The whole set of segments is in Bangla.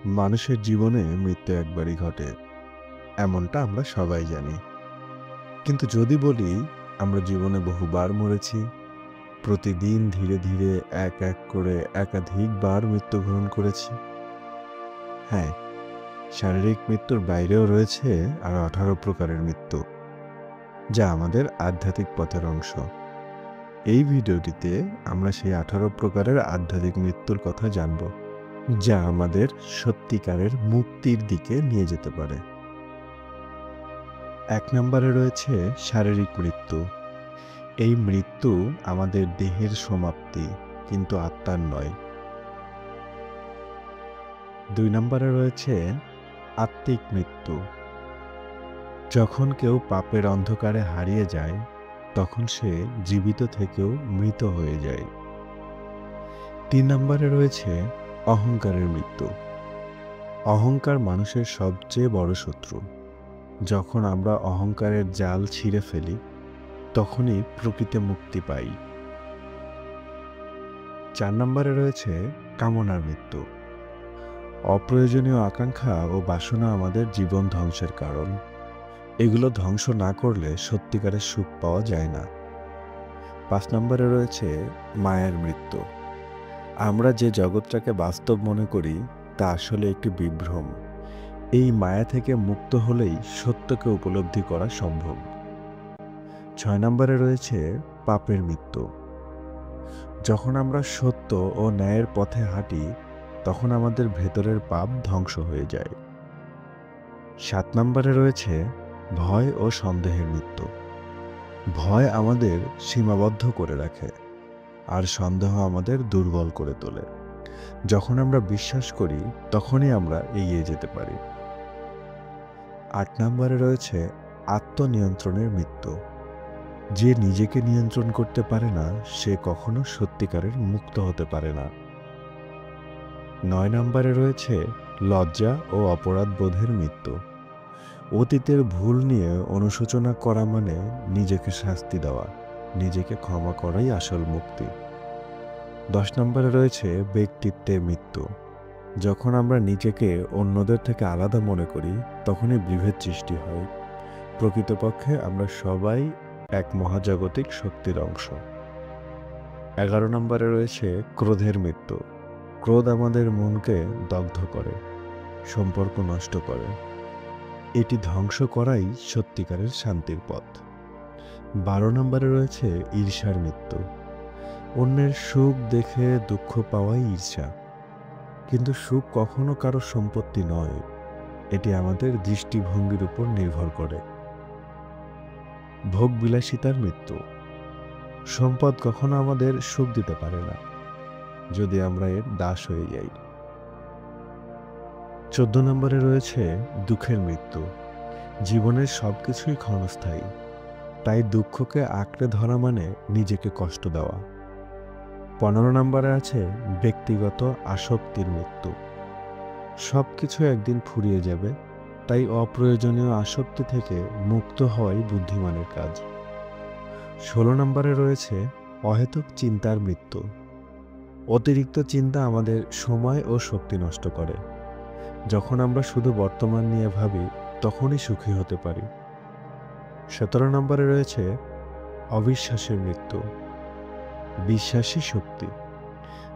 মানুষের জীবনে মৃত্যু একবারই ঘটে, এমনটা আমরা সবাই জানি। কিন্তু যদি বলি আমরা জীবনে বহুবার মরেছি, প্রতিদিন ধীরে ধীরে এক এক করে একাধিকবার মৃত্যুবরণ করেছি। হ্যাঁ, শারীরিক মৃত্যুর বাইরেও রয়েছে আরো 18 প্রকারের মৃত্যু, যা আমাদের আধ্যাত্মিক পথের অংশ। এই ভিডিওটিতে আমরা সেই 18 প্রকারের আধ্যাত্মিক মৃত্যুর কথা জানব, যা আমাদের সত্যিকারের মুক্তির দিকে নিয়ে যেতে পারে। 1 নম্বরে রয়েছে শারীরিক মৃত্যু। এই মৃত্যু আমাদের দেহের সমাপ্তি, কিন্তু আত্মার নয়। 2 নম্বরে রয়েছে আত্মিক মৃত্যু। যখন কেউ পাপের অন্ধকারে হারিয়ে যায়, তখন সে জীবিত থেকেও মৃত হয়ে যায়। 3 নম্বরে রয়েছে অহংকারের মৃত্যু। অহংকার মানুষের সবচেয়ে বড় শত্রু। যখন আমরা অহংকারের জাল ছিঁড়ে ফেলি, তখনই প্রকৃতি মুক্তি পাই। 4 নম্বরে রয়েছে কামনার মৃত্যু। অপ্রয়োজনীয় আকাঙ্ক্ষা ও বাসনা আমাদের জীবন ধ্বংসের কারণ। এগুলো ধ্বংস না করলে সত্যিকারের সুখ পাওয়া যায় না। 5 নম্বরে রয়েছে মায়ার মৃত্যু। আমরা যে জগৎটাকে বাস্তব মনে করি, তা আসলে একটি বিভ্রম। এই মায়া থেকে মুক্ত হলেই সত্যকে উপলব্ধি করা সম্ভব। 6 নম্বরে রয়েছে পাপের মৃত্যু। যখন আমরা সত্য ও ন্যায়ের পথে হাঁটি, তখন আমাদের ভেতরের পাপ ধ্বংস হয়ে যায়। 7 নম্বরে রয়েছে ভয় ও সন্দেহের মৃত্যু। ভয় আমাদের সীমাবদ্ধ করে রাখে, আর সন্দেহ আমাদের দুর্বল করে তোলে। যখন আমরা বিশ্বাস করি, তখনই আমরা এগিয়ে যেতে পারি। 8 নম্বরে রয়েছে আত্মনিয়ন্ত্রণের মৃত্যু। যে নিজেকে নিয়ন্ত্রণ করতে পারে না, সে কখনো সত্যিকারের মুক্ত হতে পারে না। 9 নম্বরে রয়েছে লজ্জা ও অপরাধ বোধের মৃত্যু। অতীতের ভুল নিয়ে অনুশোচনা করা মানে নিজেকে শাস্তি দেওয়া। নিজেকে ক্ষমা করাই আসল মুক্তি। 10 নম্বরে রয়েছে ব্যক্তিত্বের মৃত্যু। যখন আমরা নিজেকে অন্যদের থেকে আলাদা মনে করি, তখনই বিভেদ সৃষ্টি হয়। প্রকৃতপক্ষে আমরা সবাই এক মহাজাগতিক শক্তির অংশ। 11 নম্বরে রয়েছে ক্রোধের মৃত্যু। ক্রোধ আমাদের মনকে দগ্ধ করে, সম্পর্ক নষ্ট করে। এটি ধ্বংস করাই সত্যিকারের শান্তির পথ। 12 নম্বরে রয়েছে ঈর্ষার মৃত্যু। অন্যের সুখ দেখে দুঃখ পাওয়াই ঈর্ষা। কিন্তু সুখ কখনো কারো সম্পত্তি নয়, এটি আমাদের দৃষ্টিভঙ্গির উপর নির্ভর করে। ভোগবিলাসিতার মৃত্যু। সম্পদ কখনো আমাদের সুখ দিতে পারে না, যদি আমরা এর দাস হয়ে যাই। 14 নম্বরে রয়েছে দুঃখের মৃত্যু। জীবনের সবকিছুই ক্ষণস্থায়ী, তাই দুঃখকে আঁকড়ে ধরা মানে নিজেকে কষ্ট দেওয়া। 15 নম্বরে আছে ব্যক্তিগত আসক্তির মৃত্যু। সবকিছু একদিন ফুরিয়ে যাবে, তাই অপ্রয়োজনীয় আসক্তি থেকে মুক্ত হওয়াই বুদ্ধিমানের কাজ। 16 নম্বরে রয়েছে অহেতুক চিন্তার মৃত্যু। অতিরিক্ত চিন্তা আমাদের সময় ও শক্তি নষ্ট করে। যখন আমরা শুধু বর্তমান নিয়ে ভাবি, তখনই সুখী হতে পারি। 17 নম্বরে রয়েছে অবিশ্বাসের মৃত্যু। বিশ্বাসী শক্তি।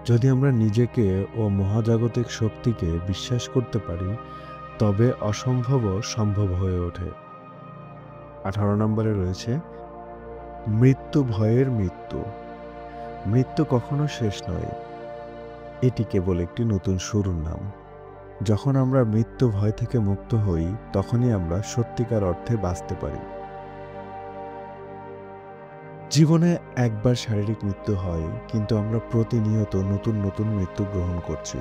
যদি আমরা নিজেকে ও মহাজাগতিক শক্তিকে বিশ্বাস করতে পারি, তবে অসম্ভবও সম্ভব হয়ে ওঠে। 18 নম্বরে রয়েছে মৃত্যু ভয়ের মৃত্যু। মৃত্যু কখনো শেষ নয়, এটি কেবল একটি নতুন শুরুর নাম। যখন আমরা মৃত্যু ভয় থেকে মুক্ত হই, তখনই আমরা সত্যিকার অর্থে বাঁচতে পারি। জীবনে একবার শারীরিক মৃত্যু হয়, কিন্তু আমরা প্রতিনিয়ত নতুন নতুন মৃত্যু গ্রহণ করছি।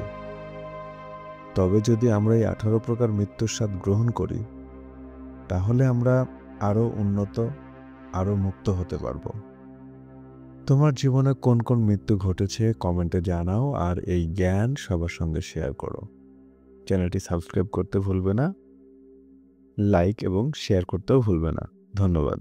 তবে যদি আমরা এই 18 প্রকার মৃত্যুর স্বাদ গ্রহণ করি, তাহলে আমরা আরো উন্নত, আরো মুক্ত হতে পারবো। তোমার জীবনে কোন কোন মৃত্যু ঘটেছে কমেন্টে জানাও, আর এই জ্ঞান সবার সঙ্গে শেয়ার করো। চ্যানেলটি সাবস্ক্রাইব করতে ভুলবে না, লাইক এবং শেয়ার করতেও ভুলবে না। ধন্যবাদ।